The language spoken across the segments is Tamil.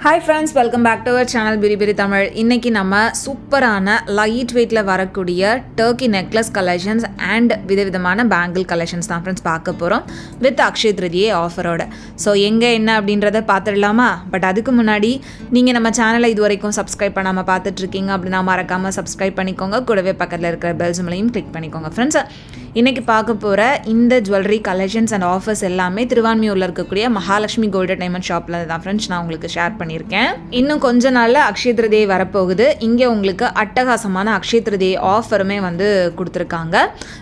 Hi friends, welcome back to our channel Biri Biri Tamil. இன்னைக்கு நம்ம சூப்பரான லைட் வெயிட்ல வரக்கூடிய டர்க்கி நெக்லஸ் கலெக்ஷன்ஸ் அண்ட் விதவிதமான பேங்கிள் கலெக்ஷன்ஸ் தான் ஃப்ரெண்ட்ஸ் பார்க்க போகிறோம் வித் அக்ஷய திருதியை ஆஃபரோட. ஸோ எங்கே என்ன அப்படின்றத பார்த்துடலாமா? பட் அதுக்கு முன்னாடி நீங்கள் நம்ம சேனலை இது வரைக்கும் சப்ஸ்கிரைப் பண்ணாமல் பார்த்துட்ருக்கீங்க அப்படின்னா மறக்காமல் சப்ஸ்கிரைப் பண்ணிக்கோங்க. கூடவே பக்கத்தில் இருக்கிற பெல் சிம்பலையும் கிளிக் பண்ணிக்கோங்க. ஃப்ரெண்ட்ஸ், இன்றைக்கி பார்க்க போகிற இந்த ஜுவல்லரி கலெக்ஷன்ஸ் அண்ட் ஆஃபர்ஸ் எல்லாமே திருவான்மியூரில் இருக்கக்கூடிய மகாலட்சுமி கோல்டு டைமண்ட் ஷாப்பில் தான் ஃப்ரெண்ட்ஸ் நான் உங்களுக்கு ஷேர் பண்ணியிருக்கேன். இன்னும் கொஞ்ச நாளில் அக்ஷய திருதியை வரப்போகுது. இங்கே உங்களுக்கு அட்டகாசமான அக்ஷய திருதியை ஆஃபருமே வந்து கொடுத்துருக்காங்க.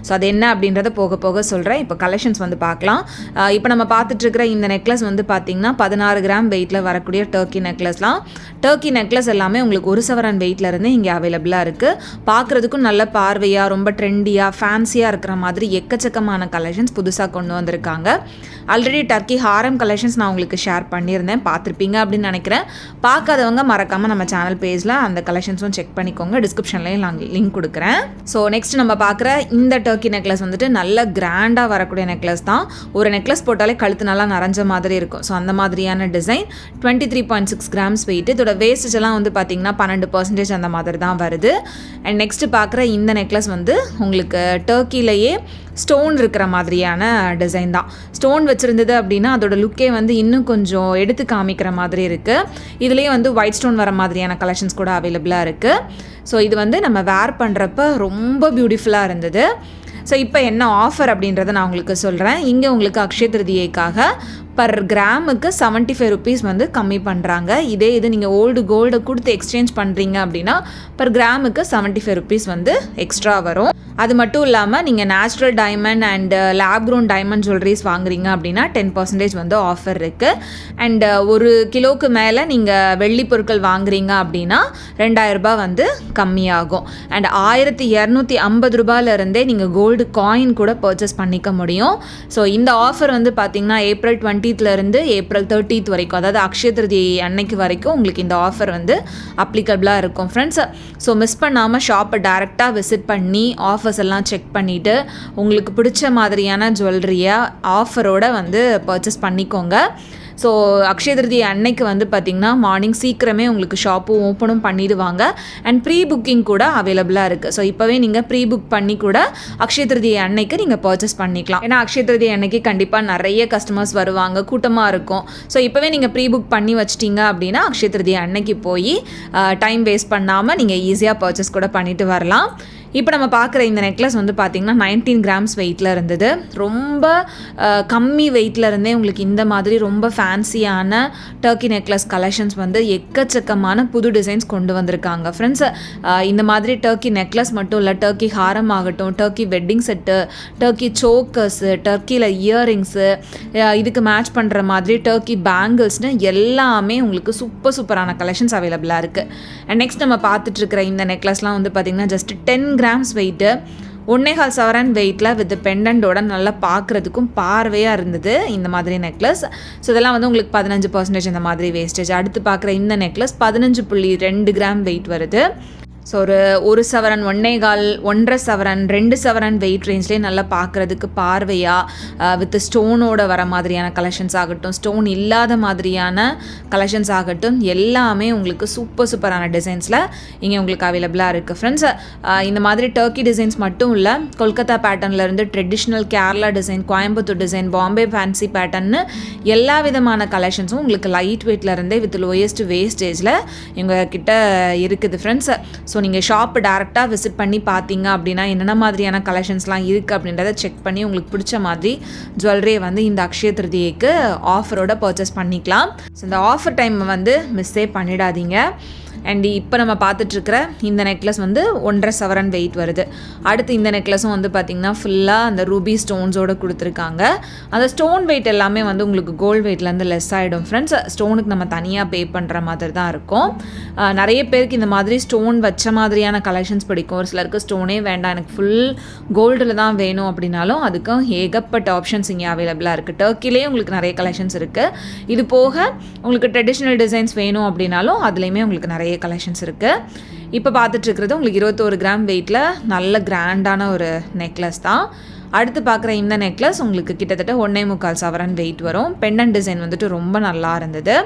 ஸோ அது என்ன அப்படின்றத போக போக சொல்கிறேன். இப்போ கலெக்ஷன்ஸ் வந்து பார்க்கலாம். இப்போ நம்ம பார்த்துட்ருக்கிற இந்த நெக்லஸ் வந்து பார்த்திங்கன்னா 16 கிராம் வெயிட்டில் வரக்கூடிய டர்க்கி நெக்லஸ்லாம். டர்க்கி நெக்லஸ் எல்லாமே உங்களுக்கு 1 சவரன் வெயிட்லேருந்து இங்கே அவைலபிளாக இருக்குது. பார்க்குறதுக்கும் நல்ல பார்வையாக ரொம்ப ட்ரெண்டியாக ஃபேன்சியாக இருக்கிற மாதிரி எக்கச்சக்கமான கலெக்ஷன்ஸ் புதுசாக கொண்டு வந்திருக்காங்க. ஆல்ரெடி டர்க்கி ஹாரம் கலெக்ஷன்ஸ் நான் உங்களுக்கு ஷேர் பண்ணியிருந்தேன், பார்த்துருப்பீங்க அப்படின்னு நினைக்கிறேன். பார்க்காதவங்க மறக்காமல் நம்ம சேனல் பேஜில் அந்த கலெக்ஷன்ஸும் செக் பண்ணிக்கோங்க. டிஸ்கிரிப்ஷன்லேயும் நான் லிங்க் கொடுக்குறேன். ஸோ நெக்ஸ்ட் நம்ம பார்க்குற இந்த டர்க்கி நெக்லஸ் வந்துட்டு நல்ல கிராண்டாக வரக்கூடிய நெக்லஸ் தான். ஒரு நெக்லஸ் போட்டாலே கழுத்து நல்லா நரைஞ்ச மாதிரி இருக்கும். ஸோ அந்த மாதிரியான டிசைன் 23.6 கிராம்ஸ் வெயிட். இதோட வேஸ்டேஜ் எல்லாம் வந்து பார்த்திங்கன்னா 12% அந்த மாதிரி தான் வருது. அண்ட் நெக்ஸ்ட் பார்க்குற இந்த நெக்லஸ் வந்து உங்களுக்கு டர்க்கிலேயே ஸ்டோன் இருக்கிற மாதிரியான டிசைன் தான். ஸ்டோன் வச்சுருந்தது அப்படின்னா அதோட லுக்கே வந்து இன்னும் கொஞ்சம் எடுத்து காமிக்கிற மாதிரி இருக்குது. இதுலேயே வந்து ஒயிட் ஸ்டோன் வர மாதிரியான கலெக்ஷன்ஸ் கூட அவைலபிளாக இருக்குது. ஸோ இது வந்து நம்ம வேர் பண்ணுறப்ப ரொம்ப பியூட்டிஃபுல்லாக இருந்தது. ஸோ இப்போ என்ன ஆஃபர் அப்படின்றத நான் உங்களுக்கு சொல்கிறேன். இங்கே உங்களுக்கு அக்ஷய திருதியைக்காக பர் கிராமுக்கு 75 ருபீஸ் வந்து கம்மி பண்ணுறாங்க. இது நீங்கள் ஓல்டு கோல்டை கொடுத்து எக்ஸ்சேஞ்ச் பண்ணுறீங்க அப்படின்னா பர் கிராமுக்கு 75 ருபீஸ் வந்து எக்ஸ்ட்ரா வரும். அது மட்டும் இல்லாமல் நீங்கள் natural diamond and lab grown diamond jewelleries வாங்குறீங்க அப்படின்னா 10% வந்து ஆஃபர் இருக்குது. அண்ட் 1 கிலோவுக்கு மேலே நீங்கள் வெள்ளி பொருட்கள் வாங்குறீங்க அப்படின்னா 2000 ரூபாய் வந்து கம்மியாகும். அண்ட் 1250 ரூபாயிலிருந்தே நீங்கள் கோல்டு காயின் கூட பர்ச்சேஸ் பண்ணிக்க முடியும். ஸோ இந்த ஆஃபர் வந்து பார்த்திங்கன்னா ஏப்ரல் 20th ஏப்ரல் 30th வரைக்கும், அதாவது அக்ஷய திருதியை அன்னைக்கு வரைக்கும் உங்களுக்கு இந்த ஆஃபர் வந்து அப்ளிகபிளாக இருக்கும் ஃப்ரெண்ட்ஸ். ஸோ மிஸ் பண்ணாமல் ஷாப்பை டைரெக்டாக விசிட் பண்ணி ஆஃபர்ஸ் எல்லாம் செக் பண்ணிவிட்டு உங்களுக்கு பிடிச்ச மாதிரியான ஜுவல்லரியை ஆஃபரோடு வந்து பர்ச்சேஸ் பண்ணிக்கோங்க. ஸோ அக்ஷய திருதியை அன்னைக்கு வந்து பார்த்திங்கன்னா மார்னிங் சீக்கிரமே உங்களுக்கு ஷாப்பும் ஓப்பனும் பண்ணிடுவாங்க. அண்ட் ப்ரீ புக்கிங் கூட அவைலபிளாக இருக்குது. ஸோ இப்போவே நீங்கள் ப்ரீ புக் பண்ணி கூட அக்ஷய திருதியை அன்னைக்கு நீங்கள் பர்ச்சேஸ் பண்ணிக்கலாம். ஏன்னா அக்ஷய திருதியை அன்னைக்கு கண்டிப்பாக நிறைய கஸ்டமர்ஸ் வருவாங்க, கூட்டமாக இருக்கும். ஸோ இப்போவே நீங்கள் ப்ரீ புக் பண்ணி வச்சிட்டிங்க அப்படின்னா அக்ஷய திருதியை அன்னைக்கு போய் டைம் வேஸ்ட் பண்ணாமல் நீங்கள் ஈஸியாக பர்ச்சேஸ் கூட பண்ணிட்டு வரலாம். இப்போ நம்ம பார்க்குற இந்த நெக்லஸ் வந்து பார்த்திங்கன்னா 19 கிராம்ஸ் வெயிட்டில் இருந்தது. ரொம்ப கம்மி வெயிட்டில் இருந்தே உங்களுக்கு இந்த மாதிரி ரொம்ப ஃபேன்சியான டர்க்கி நெக்லஸ் கலெக்ஷன்ஸ் வந்து எக்கச்சக்கமான புது டிசைன்ஸ் கொண்டு வந்திருக்காங்க ஃப்ரெண்ட்ஸ். இந்த மாதிரி டர்க்கி நெக்லஸ் மட்டும் இல்லை, டர்க்கி ஹாரம் ஆகட்டும், Turkey wedding set, Turkey chokers, டர்க்கியில் இயரிங்ஸு, இதுக்கு மேட்ச் பண்ணுற மாதிரி டர்க்கி பேங்கிள்ஸ்னு எல்லாமே உங்களுக்கு சூப்பரான கலெக்ஷன்ஸ் அவைலபிளாக இருக்குது. அண்ட் நெக்ஸ்ட் நம்ம பார்த்துட்ருக்கிற இந்த நெக்லஸ்லாம் வந்து பார்த்திங்கன்னா ஜஸ்ட் 10 கிராம்ஸ் வெயிட்டு, 1.25 சவரன் வெயிட்டில் வித் பெண்டன்டோட நல்லா பார்க்குறதுக்கும் பார்வையாக இருந்தது இந்த மாதிரி நெக்லஸ். ஸோ இதெல்லாம் வந்து உங்களுக்கு 15% இந்த மாதிரி வேஸ்டேஜ். அடுத்து பார்க்குற இந்த நெக்லஸ் 15.2 கிராம் வெயிட் வருது. ஸோ ஒரு சவரன், 1.25 சவரன், 2 சவரன் வெயிட் ரேஞ்ச்லேயே நல்லா பார்க்குறதுக்கு பார்வையாக வித் ஸ்டோனோட வர மாதிரியான கலெக்ஷன்ஸ் ஆகட்டும், ஸ்டோன் இல்லாத மாதிரியான கலெக்ஷன்ஸ் ஆகட்டும், எல்லாமே உங்களுக்கு சூப்பரான டிசைன்ஸில் இங்கே உங்களுக்கு அவைலபிளாக இருக்குது ஃப்ரெண்ட்ஸ். இந்த மாதிரி டர்க்கி டிசைன்ஸ் மட்டும் இல்லை, கொல்கத்தா பேட்டர்ன்லேருந்து traditional Kerala design, Coimbatore design, Bombay fancy pattern எல்லா விதமான கலெக்ஷன்ஸும் உங்களுக்கு லைட் வெயிட்லேருந்தே வித் லோயஸ்ட் வேஸ்டேஜில் எங்கள் கிட்ட இருக்குது ஃப்ரெண்ட்ஸ். ஸோ நீங்கள் ஷாப்பு டேரெக்டாக விசிட் பண்ணி பார்த்தீங்க அப்படின்னா என்னென்ன மாதிரியான கலெக்ஷன்ஸ்லாம் இருக்குது அப்படின்றத செக் பண்ணி உங்களுக்கு பிடிச்ச மாதிரி ஜுவல்லரியை வந்து இந்த அக்ஷய திருதியைக்கு ஆஃபரோட பர்ச்சேஸ் பண்ணிக்கலாம். ஸோ இந்த ஆஃபர் டைம் வந்து மிஸ்ஸே பண்ணிடாதீங்க. அண்ட் இப்போ நம்ம பார்த்துட்ருக்கிற இந்த நெக்லஸ் வந்து 1.5 சவரன் வெயிட் வருது. அடுத்து இந்த நெக்லஸும் வந்து பார்த்திங்கன்னா ஃபுல்லாக அந்த ரூபி ஸ்டோன்ஸோடு கொடுத்துருக்காங்க. அந்த ஸ்டோன் வெயிட் எல்லாமே வந்து உங்களுக்கு கோல்டு வெயிட்லேருந்து லெஸ் ஆகிடும் ஃப்ரெண்ட்ஸ். ஸ்டோனுக்கு நம்ம தனியாக பே பண்ணுற மாதிரி தான் இருக்கும். நிறைய பேருக்கு இந்த மாதிரி ஸ்டோன் வச்ச மாதிரியான கலெக்ஷன்ஸ் பிடிக்கும். ஒரு சிலருக்கு ஸ்டோனே வேண்டாம், எனக்கு ஃபுல் கோல்டில் தான் வேணும் அப்படின்னாலும் அதுக்கும் ஏகப்பட்ட ஆப்ஷன்ஸ் இங்கே அவைலபிளாக இருக்குது. டர்க்கிலே உங்களுக்கு நிறைய கலெக்ஷன்ஸ் இருக்குது. இது போக உங்களுக்கு ட்ரெடிஷ்னல் டிசைன்ஸ் வேணும் அப்படின்னாலும் அதுலேயுமே உங்களுக்கு நிறைய கலெக்ஷன்ஸ் இருக்குது. இப்போ பார்த்துட்ருக்கிறது உங்களுக்கு 21 கிராம் வெயிட்டில் நல்ல கிராண்டான ஒரு நெக்லஸ் தான். அடுத்து பார்க்குற இந்த நெக்லஸ் உங்களுக்கு கிட்டத்தட்ட 1.25 சவரன் வெயிட் வரும். பெண்டன் டிசைன் வந்துட்டு ரொம்ப நல்லா இருந்தது.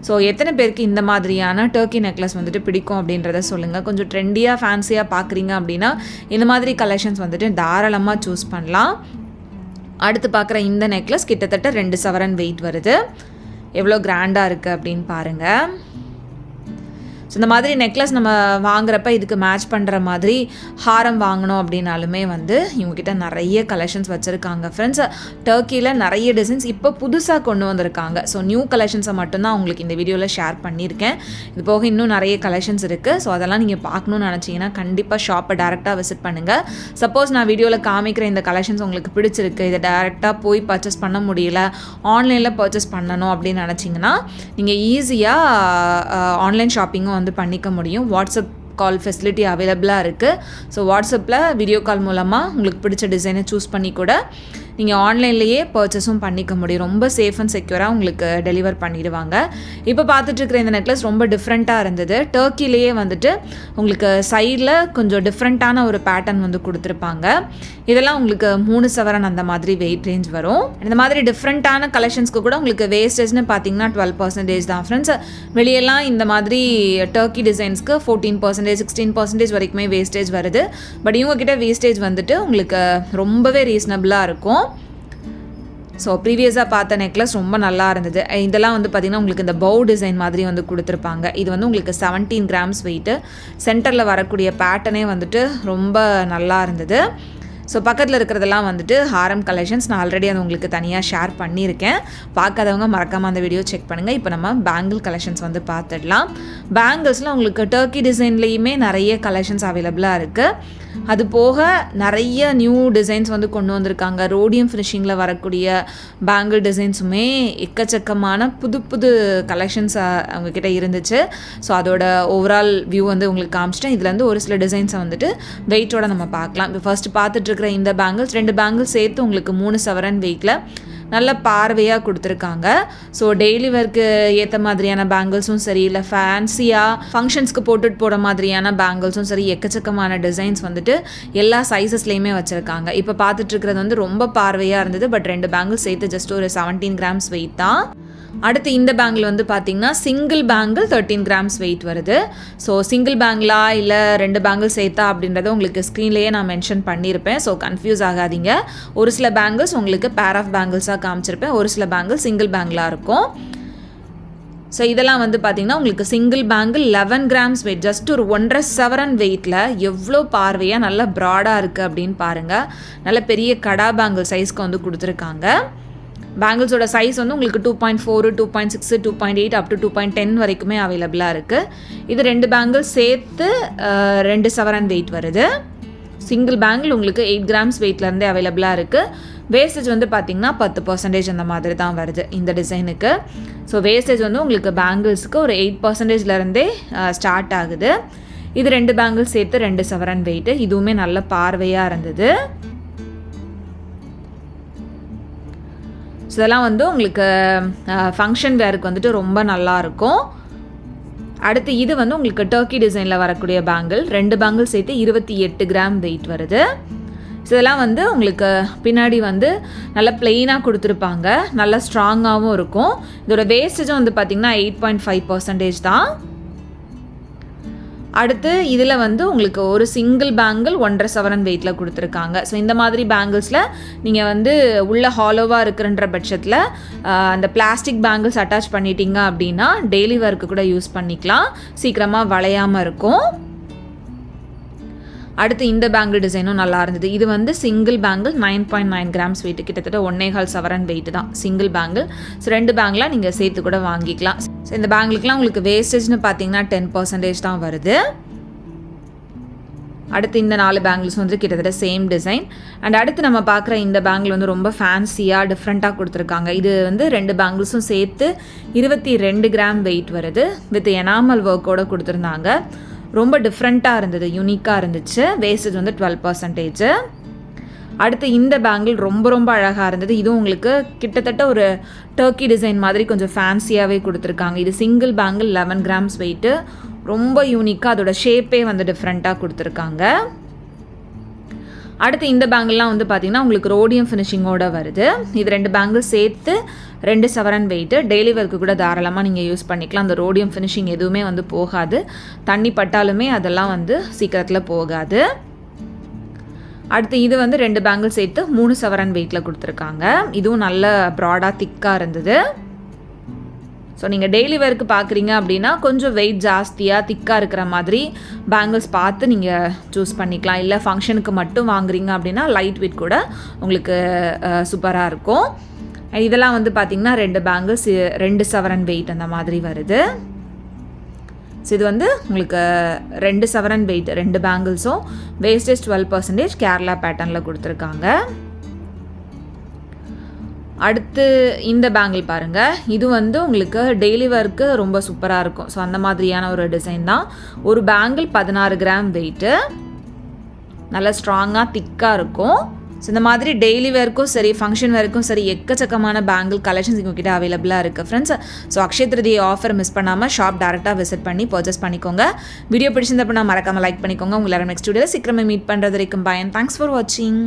ஸோ எத்தனை பேருக்கு இந்த மாதிரியான டர்க்கி நெக்லஸ் வந்துட்டு பிடிக்கும் அப்படின்றத சொல்லுங்கள். கொஞ்சம் ட்ரெண்டியாக ஃபேன்சியாக பார்க்குறீங்க அப்படின்னா இந்த மாதிரி கலெக்ஷன்ஸ் வந்துட்டு தாராளமாக சூஸ் பண்ணலாம். அடுத்து பார்க்குற இந்த நெக்லஸ் கிட்டத்தட்ட 2 சவரன் வெயிட் வருது. எவ்வளோ கிராண்டாக இருக்குது அப்படின்னு பாருங்கள். ஸோ இந்த மாதிரி நெக்லஸ் நம்ம வாங்குறப்ப இதுக்கு மேட்ச் பண்ணுற மாதிரி ஹாரம் வாங்கணும் அப்படின்னாலுமே வந்து இவங்ககிட்ட நிறைய கலெக்ஷன்ஸ் வச்சுருக்காங்க ஃப்ரெண்ட்ஸ். டர்க்கியில் நிறைய டிசைன்ஸ் இப்போ புதுசாக கொண்டு வந்திருக்காங்க. ஸோ நியூ கலெக்ஷன்ஸை மட்டும்தான் உங்களுக்கு இந்த வீடியோவில் ஷேர் பண்ணியிருக்கேன். இது போக இன்னும் நிறைய கலெக்ஷன்ஸ் இருக்குது. ஸோ அதெல்லாம் நீங்கள் பார்க்கணுன்னு நினச்சிங்கன்னா கண்டிப்பாக ஷாப்பை டேரெக்டாக விசிட் பண்ணுங்கள். சப்போஸ் நான் வீடியோவில் காமிக்கிற இந்த கலெக்ஷன்ஸ் உங்களுக்கு பிடிச்சிருக்கு, இதை டேரெக்டாக போய் பர்ச்சேஸ் பண்ண முடியல, ஆன்லைனில் பர்ச்சேஸ் பண்ணணும் அப்படின்னு நினச்சிங்கன்னா நீங்கள் ஈஸியாக ஆன்லைன் ஷாப்பிங்கும் வந்து பண்ணிக்க முடியும். வாட்ஸ்அப் கால் ஃபெசிலிட்டி அவைலபிளாக இருக்குது. ஸோ வாட்ஸ்அப்பில் வீடியோ கால் மூலமாக உங்களுக்கு பிடிச்ச டிசைனை சூஸ் பண்ணி கூட நீங்கள் ஆன்லைன்லேயே பர்ச்சேஸும் பண்ணிக்க முடியும். ரொம்ப சேஃப் அண்ட் செக்யூராக உங்களுக்கு டெலிவர் பண்ணிடுவாங்க. இப்போ பார்த்துட்ருக்கிற இந்த நெக்லஸ் ரொம்ப டிஃப்ரெண்ட்டாக இருந்தது. டர்க்கிலேயே வந்துட்டு உங்களுக்கு சைடில் கொஞ்சம் டிஃப்ரெண்ட்டான ஒரு பேட்டர்ன் வந்து கொடுத்துருப்பாங்க. இதெல்லாம் உங்களுக்கு 3 சவரன் அந்த மாதிரி வெயிட் ரேஞ்ச் வரும். இந்த மாதிரி டிஃப்ரெண்ட்டான கலெக்ஷன்ஸ்க்கு கூட உங்களுக்கு வேஸ்டேஜ்னு பார்த்தீங்கன்னா 12% தான் ஃப்ரெண்ட்ஸ். வெளியெல்லாம் இந்த மாதிரி டர்க்கி டிசைன்ஸ்க்கு 14%, 16% வரைக்குமே வேஸ்டேஜ் வருது. பட் இவங்ககிட்ட வேஸ்டேஜ் வந்துட்டு உங்களுக்கு ரொம்பவே ரீசனபிளாக இருக்கும். ஸோ ப்ரீவியஸாக பார்த்த நெக்லஸ் ரொம்ப நல்லா இருந்தது. இதெல்லாம் வந்து பார்த்திங்கன்னா உங்களுக்கு இந்த பவு டிசைன் மாதிரி வந்து கொடுத்துருப்பாங்க. இது வந்து உங்களுக்கு 17 கிராம்ஸ் வெயிட்டு. சென்டரில் வரக்கூடிய பேட்டர்னே வந்துட்டு ரொம்ப நல்லா இருந்தது. ஸோ பக்கத்தில் இருக்கிறதெல்லாம் வந்துட்டு ஹாரம் கலெக்ஷன்ஸ். நான் ஆல்ரெடி அது உங்களுக்கு தனியாக ஷேர் பண்ணியிருக்கேன். பார்க்காதவங்க மறக்காமல் அந்த வீடியோ செக் பண்ணுங்கள். இப்போ நம்ம பேங்கிள் கலெக்ஷன்ஸ் வந்து பார்த்துடலாம். பேங்கிள்ஸில் உங்களுக்கு டர்க்கி டிசைன்லேயுமே நிறைய கலெக்ஷன்ஸ் அவைலபிளாக இருக்குது. அது போக நிறைய நியூ டிசைன்ஸ் வந்து கொண்டு வந்திருக்காங்க. ரோடியம் ஃபினிஷிங்கில் வரக்கூடிய பேங்கிள் டிசைன்ஸுமே எக்கச்சக்கமான புது புது கலெக்ஷன்ஸ் அவங்கக்கிட்ட இருந்துச்சு. ஸோ அதோட ஓவரால் வியூ வந்து உங்களுக்கு காமிச்சிட்டேன். இதுலேருந்து ஒரு சில டிசைன்ஸை வந்துட்டு வெயிட்டோட நம்ம பார்க்கலாம். இப்போ ஃபஸ்ட்டு பார்த்துட்ருக்கிற இந்த பேங்கிள்ஸ் 2 பேங்கிள்ஸ் சேர்த்து உங்களுக்கு 3 சவரன் வெயிட்டில் நல்ல பார்வையாக கொடுத்துருக்காங்க. ஸோ டெய்லி ஒர்க்கு ஏற்ற மாதிரியான பேங்கிள்ஸும் சரி, இல்லை ஃபேன்சியாக ஃபங்க்ஷன்ஸ்க்கு போட்டுட்டு போகிற மாதிரியான பேங்கிள்ஸும் சரி, எக்கச்சக்கமான டிசைன்ஸ் வந்துட்டு எல்லா சைஸஸ்லேயுமே வச்சுருக்காங்க. இப்போ பார்த்துட்ருக்கிறது வந்து ரொம்ப பார்வையாக இருந்தது. பட் 2 பேங்கிள்ஸ் சேர்த்து ஜஸ்ட் ஒரு 17 கிராம்ஸ் வெயிட் தான். அடுத்து இந்த பேங்கிள் வந்து பார்த்திங்கன்னா சிங்கிள் பேங்கிள் 13 கிராம்ஸ் வெயிட் வருது. ஸோ சிங்கிள் பேங்கிளா இல்லை 2 பேங்கிள் சேர்த்தா அப்படின்றத உங்களுக்கு ஸ்க்ரீன்லேயே நான் மென்ஷன் பண்ணியிருப்பேன். ஸோ கன்ஃபியூஸ் ஆகாதீங்க. ஒரு சில பேங்கிள்ஸ் உங்களுக்கு பேர் ஆஃப் பேங்கிள்ஸாக காமிச்சிருப்பேன், ஒரு சில பேங்கிள் சிங்கிள் பேங்கிளாக இருக்கும். ஸோ இதெல்லாம் வந்து பார்த்திங்கன்னா உங்களுக்கு single bangle 11 grams wait, just ஒரு 1.5 சவரன் வெயிட்டில் எவ்வளோ பார்வையாக நல்லா ப்ராடாக இருக்குது அப்படின்னு பாருங்கள். நல்ல பெரிய கடா பேங்கிள் சைஸ்க்கு வந்து கொடுத்துருக்காங்க. பேங்கிள்ஸோட சைஸ் வந்து உங்களுக்கு 2.4, 2.6, 2.8 அப் டு 2.10 வரைக்குமே அவைலபிளாக இருக்குது. இது 2 பேங்கிள் சேர்த்து 2 சவரன் வெயிட் வருது. சிங்கிள் பேங்கிள் உங்களுக்கு 8 கிராம்ஸ் வெயிட்லேருந்தே அவைலபிளாக இருக்குது. வேஸ்டேஜ் வந்து பார்த்திங்கன்னா 10% அந்த மாதிரி தான் வருது இந்த டிசைனுக்கு. ஸோ வேஸ்டேஜ் வந்து உங்களுக்கு பேங்கிள்ஸுக்கு ஒரு 8%லேருந்தே ஸ்டார்ட் ஆகுது. இது 2 பேங்கிள் சேர்த்து 2 சவரன் வெயிட்டு. இதுவுமே நல்ல பார்வையாக இருந்தது. ஸோ இதெல்லாம் வந்து உங்களுக்கு ஃபங்க்ஷன் வேருக்கு வந்துட்டு ரொம்ப நல்லாயிருக்கும். அடுத்து இது வந்து உங்களுக்கு டர்க்கி டிசைனில் வரக்கூடிய பேங்கிள். 2 பேங்கிள் சேர்த்து 28 கிராம் வெயிட் வருது. ஸோ இதெல்லாம் வந்து உங்களுக்கு பின்னாடி வந்து நல்லா பிளெயினாக கொடுத்துருப்பாங்க, நல்லா ஸ்ட்ராங்காகவும் இருக்கும். இதோட வேஸ்டேஜும் வந்து பார்த்திங்கன்னா 8.5% தான். அடுத்து இதில் வந்து உங்களுக்கு ஒரு சிங்கிள் பேங்கிள் 1.5 சவரன் வெயிட்டில் கொடுத்துருக்காங்க. ஸோ இந்த மாதிரி பேங்கிள்ஸில் நீங்கள் வந்து உள்ள ஹாலோவாக இருக்குன்ற பட்சத்தில் அந்த பிளாஸ்டிக் பேங்கிள்ஸ் அட்டாச் பண்ணிட்டீங்க அப்படின்னா டெய்லி ஒர்க்கு கூட யூஸ் பண்ணிக்கலாம், சீக்கிரமாக வளையாமல் இருக்கும். அடுத்து இந்த பேங்கிள் டிசைனும் நல்லா இருந்தது. இது வந்து சிங்கிள் பேங்கிள் 9.9 கிராம்ஸ் வெயிட், கிட்டத்தட்ட 1.25 சவரன் வெயிட் தான் சிங்கிள் பேங்கிள். ஸோ 2 பேங்கிளாக நீங்கள் சேர்த்து கூட வாங்கிக்கலாம். ஸோ இந்த பேங்கிளுக்குலாம் உங்களுக்கு வேஸ்டேஜ்னு பார்த்தீங்கன்னா 10% தான் வருது. அடுத்து இந்த 4 பேங்கிள்ஸ் வந்து கிட்டத்தட்ட சேம் டிசைன். அண்ட் அடுத்து நம்ம பார்க்குற இந்த பேங்கிள் வந்து ரொம்ப ஃபேன்சியாக டிஃப்ரெண்ட்டாக கொடுத்துருக்காங்க. இது வந்து 2 பேங்கிள்ஸும் சேர்த்து 22 கிராம் வெயிட் வருது. வித் எனாமல் ஒர்க்கோடு கொடுத்துருந்தாங்க. ரொம்ப டிஃப்ரெண்ட்டாக இருந்தது, யூனிக்காக இருந்துச்சு. வேஸ்டேஜ் வந்து 12%. அடுத்து இந்த பேங்கிள் ரொம்ப ரொம்ப அழகாக இருந்தது. இதுவும் உங்களுக்கு கிட்டத்தட்ட ஒரு டர்க்கி டிசைன் மாதிரி கொஞ்சம் ஃபேன்சியாகவே கொடுத்துருக்காங்க. இது சிங்கிள் பேங்கிள் 11 கிராம்ஸ் வெயிட்டு. ரொம்ப யூனிக்காக அதோட ஷேப்பே வந்து டிஃப்ரெண்ட்டாக கொடுத்துருக்காங்க. அடுத்து இந்த பேங்கிள்லாம் வந்து பார்த்திங்கன்னா உங்களுக்கு ரோடியம் ஃபினிஷிங்கோட வருது. இது 2 பேங்கிள் சேர்த்து 2 சவரன் வெயிட்டு. டெய்லி ஒர்க்கு கூட தாராளமாக நீங்கள் யூஸ் பண்ணிக்கலாம். அந்த ரோடியம் ஃபினிஷிங் எதுவுமே வந்து போகாது. தண்ணி பட்டாலுமே அதெல்லாம் வந்து சீக்கிரத்தில் போகாது. அடுத்து இது வந்து 2 பேங்கிள் சேர்த்து 3 சவரன் வெயிட்டில் கொடுத்துருக்காங்க. இதுவும் நல்ல ப்ராடாக திக்காக இருந்தது. ஸோ நீங்கள் டெய்லி வேருக்கு பார்க்குறீங்க அப்படின்னா கொஞ்சம் வெயிட் ஜாஸ்தியாக திக்காக இருக்கிற மாதிரி பேங்கிள்ஸ் பார்த்து நீங்கள் சூஸ் பண்ணிக்கலாம். இல்லை ஃபங்க்ஷனுக்கு மட்டும் வாங்குறீங்க அப்படின்னா லைட் வெயிட் கூட உங்களுக்கு சூப்பராக இருக்கும். இதெல்லாம் வந்து பார்த்திங்கன்னா 2 பேங்கிள்ஸ் 2 சவரன் வெயிட் அந்த மாதிரி வருது. ஸோ இது வந்து உங்களுக்கு 2 சவரன் வெயிட் 2 பேங்கிள்ஸும் வேஸ்டேஜ் 12% கேரளா பேட்டர்னில் கொடுத்துருக்காங்க. அடுத்து இந்த பேங்கிள் பாருங்கள். இது வந்து உங்களுக்கு டெய்லி ஒர்க்கு ரொம்ப சூப்பராக இருக்கும். ஸோ அந்த மாதிரியான ஒரு டிசைன் தான். ஒரு பேங்கிள் 16 கிராம் வெயிட்டு, நல்லா ஸ்ட்ராங்காக திக்காக இருக்கும். ஸோ இந்த மாதிரி டெய்லி வேர்க்கும் சரி ஃபங்க்ஷன் வேர்க்கும் சரி எக்கச்சக்கமான பேங்கிள் கலெக்ஷன்ஸ் எங்ககிட்ட அவைலபிளாக இருக்குது friends. So Akshaya Tritiya offer miss பண்ணாமல் ஷாப் டேரெக்டாக விசிட் பண்ணி பர்ச்சேஸ் பண்ணிக்கோங்க. வீடியோ பிடிச்சிருந்தப்போ நான் மறக்காமல் லைக் பண்ணிக்கோங்க. உங்களை நெக்ஸ்ட் வீடியோவில் சீக்கிரமே மீட் பண்ணுறது வரைக்கும் பை அண்ட் தேங்க்ஸ் ஃபார் வாட்சிங்.